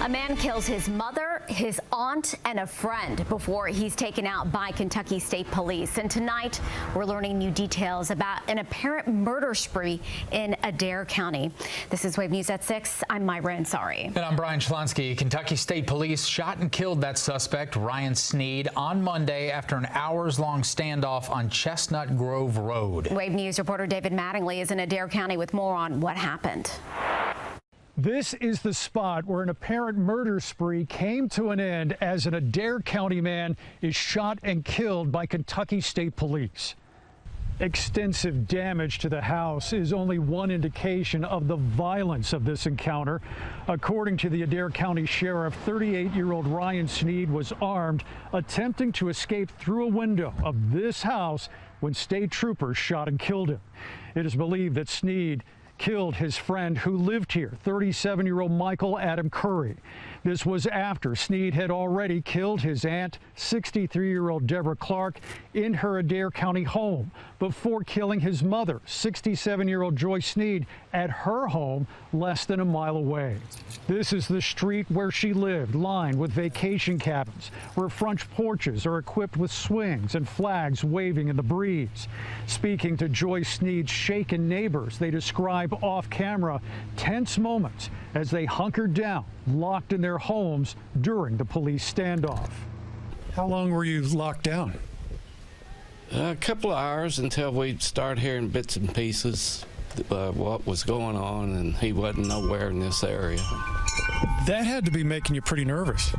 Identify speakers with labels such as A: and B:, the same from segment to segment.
A: A man kills his mother, his aunt, and a friend before he's taken out by Kentucky State Police. And tonight, we're learning new details about an apparent murder spree in Adair County. This is Wave News at 6. I'm Myra Ansari.
B: And I'm Brian Schlonsky. Kentucky State Police shot and killed that suspect, Ryan Sneed, on Monday after an hours-long standoff on Chestnut Grove Road.
A: Wave News reporter David Mattingly is in Adair County with more on what happened.
C: This is the spot where an apparent murder spree came to an end as an Adair County man is shot and killed by Kentucky State Police. Extensive damage to the house is only one indication of the violence of this encounter. According to the Adair County Sheriff, 38-year-old Ryan Sneed was armed, attempting to escape through a window of this house when state troopers shot and killed him. It is believed that Sneed killed his friend who lived here, 37-year-old Michael Adam Curry. This was after Sneed had already killed his aunt, 63-year-old Deborah Clark, in her Adair County home before killing his mother, 67-year-old Joy Sneed, at her home less than a mile away. This is the street where she lived, lined with vacation cabins, where front porches are equipped with swings and flags waving in the breeze. Speaking to Joy Sneed's shaken neighbors, they describe off-camera tense moments as they hunkered down, locked in their homes during the police standoff.
D: How long were you locked down?
E: A couple of hours until we started hearing bits and pieces what was going on, and he wasn't nowhere in this area.
D: That had to be making you pretty nervous.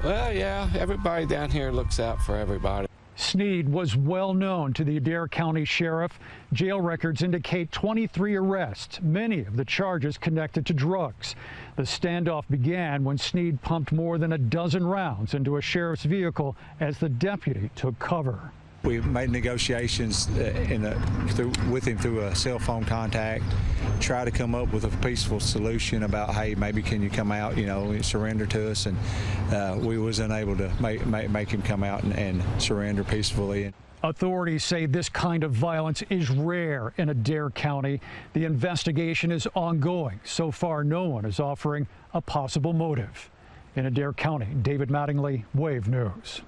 E: Well, yeah, everybody down here looks out for everybody.
C: Sneed was well known to the Adair County Sheriff. Jail records indicate 23 arrests, many of the charges connected to drugs. The standoff began when Sneed pumped more than a dozen rounds into a sheriff's vehicle as the deputy took cover.
F: We made negotiations with him through a cell phone contact, try to come up with a peaceful solution about, hey, maybe can you come out, surrender to us, and we was unable to make him come out and surrender peacefully.
C: Authorities say this kind of violence is rare in Adair County. The investigation is ongoing. So far, no one is offering a possible motive. In Adair County, David Mattingly, Wave News.